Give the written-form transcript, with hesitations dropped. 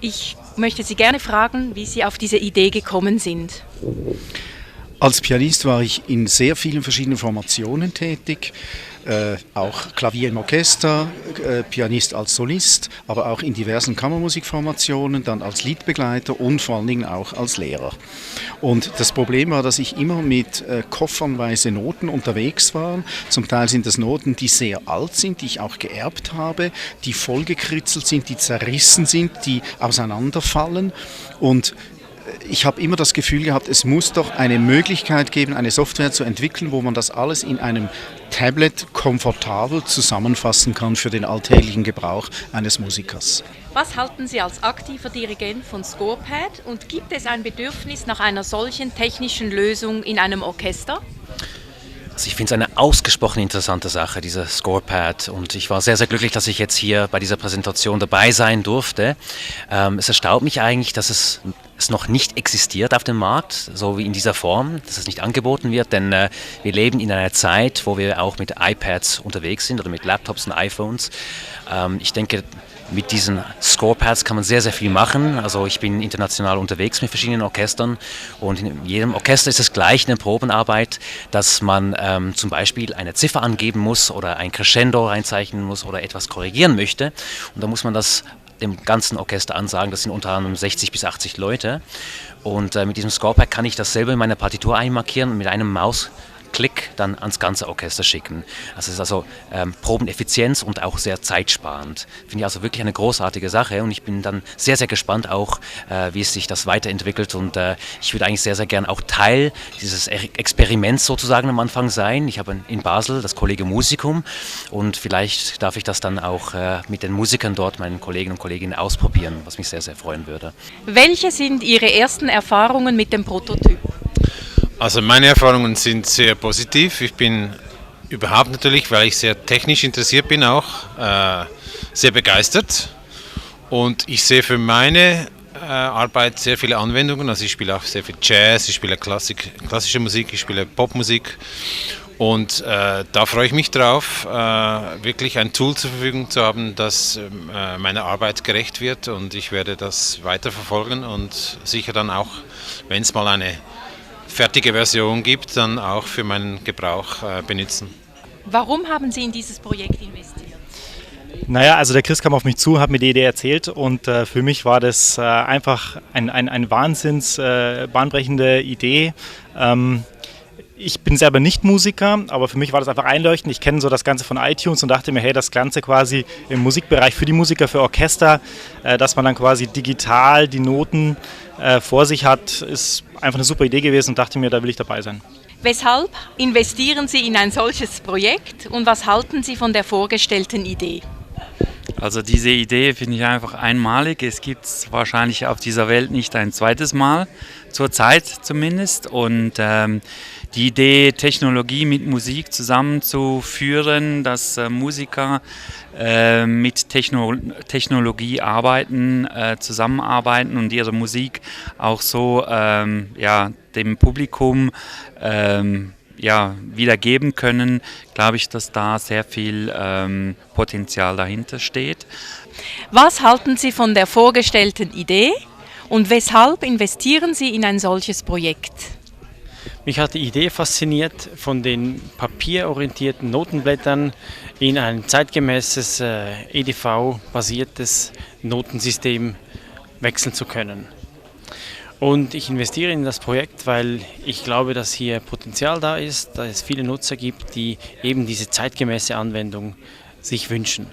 Ich möchte Sie gerne fragen, wie Sie auf diese Idee gekommen sind. Als Pianist war ich in sehr vielen verschiedenen Formationen tätig, auch Klavier im Orchester, Pianist als Solist, aber auch in diversen Kammermusikformationen, dann als Liedbegleiter und vor allen Dingen auch als Lehrer. Und das Problem war, dass ich immer mit koffernweise Noten unterwegs war. Zum Teil sind das Noten, die sehr alt sind, die ich auch geerbt habe, die vollgekritzelt sind, die zerrissen sind, die auseinanderfallen. Und ich habe immer das Gefühl gehabt, es muss doch eine Möglichkeit geben, eine Software zu entwickeln, wo man das alles in einem Tablet komfortabel zusammenfassen kann für den alltäglichen Gebrauch eines Musikers. Was halten Sie als aktiver Dirigent von Scorepad und gibt es ein Bedürfnis nach einer solchen technischen Lösung in einem Orchester? Also ich finde es eine ausgesprochen interessante Sache, dieser Scorepad, und ich war sehr, sehr glücklich, dass ich jetzt hier bei dieser Präsentation dabei sein durfte. Es erstaunt mich eigentlich, dass es noch nicht existiert auf dem Markt, so wie in dieser Form, dass es nicht angeboten wird, denn wir leben in einer Zeit, wo wir auch mit iPads unterwegs sind oder mit Laptops und iPhones. Ich denke, mit diesen Scorepads kann man sehr, sehr viel machen. Also ich bin international unterwegs mit verschiedenen Orchestern und in jedem Orchester ist es gleich eine Probenarbeit, dass man zum Beispiel eine Ziffer angeben muss oder ein Crescendo reinzeichnen muss oder etwas korrigieren möchte. Und da muss man das dem ganzen Orchester ansagen. Das sind unter anderem 60 bis 80 Leute. Und mit diesem Scorepad kann ich das selber in meiner Partitur einmarkieren und mit einem Mausklick dann ans ganze Orchester schicken. Das ist also Probeneffizienz und auch sehr zeitsparend. Finde ich also wirklich eine großartige Sache und ich bin dann sehr, sehr gespannt auch, wie es sich das weiterentwickelt und ich würde eigentlich sehr, sehr gern auch Teil dieses Experiments sozusagen am Anfang sein. Ich habe in Basel das Collegium Musicum und vielleicht darf ich das dann auch mit den Musikern dort, meinen Kollegen und Kolleginnen, ausprobieren, was mich sehr, sehr freuen würde. Welche sind Ihre ersten Erfahrungen mit dem Prototyp? Also meine Erfahrungen sind sehr positiv. Ich bin überhaupt natürlich, weil ich sehr technisch interessiert bin, auch sehr begeistert. Und ich sehe für meine Arbeit sehr viele Anwendungen. Also ich spiele auch sehr viel Jazz, ich spiele klassische Musik, ich spiele Popmusik. Und da freue ich mich drauf, wirklich ein Tool zur Verfügung zu haben, das meiner Arbeit gerecht wird. Und ich werde das weiterverfolgen und sicher dann auch, wenn es mal eine fertige Version gibt, dann auch für meinen Gebrauch benutzen. Warum haben Sie in dieses Projekt investiert? Naja, also der Chris kam auf mich zu, hat mir die Idee erzählt und für mich war das einfach eine wahnsinns bahnbrechende Idee. Ich bin selber nicht Musiker, aber für mich war das einfach einleuchtend. Ich kenne so das Ganze von iTunes und dachte mir, hey, das Ganze quasi im Musikbereich für die Musiker, für Orchester, dass man dann quasi digital die Noten vor sich hat, ist einfach eine super Idee gewesen und dachte mir, da will ich dabei sein. Weshalb investieren Sie in ein solches Projekt und was halten Sie von der vorgestellten Idee? Also diese Idee finde ich einfach einmalig. Es gibt es wahrscheinlich auf dieser Welt nicht ein zweites Mal, zurzeit zumindest. Und die Idee, Technologie mit Musik zusammenzuführen, dass Musiker mit Technologie arbeiten, zusammenarbeiten und ihre Musik auch so dem Publikum wiedergeben können, glaube ich, dass da sehr viel Potenzial dahinter steht. Was halten Sie von der vorgestellten Idee und weshalb investieren Sie in ein solches Projekt? Mich hat die Idee fasziniert, von den papierorientierten Notenblättern in ein zeitgemäßes EDV-basiertes Notensystem wechseln zu können. Und ich investiere in das Projekt, weil ich glaube, dass hier Potenzial da ist, dass es viele Nutzer gibt, die eben diese zeitgemäße Anwendung sich wünschen.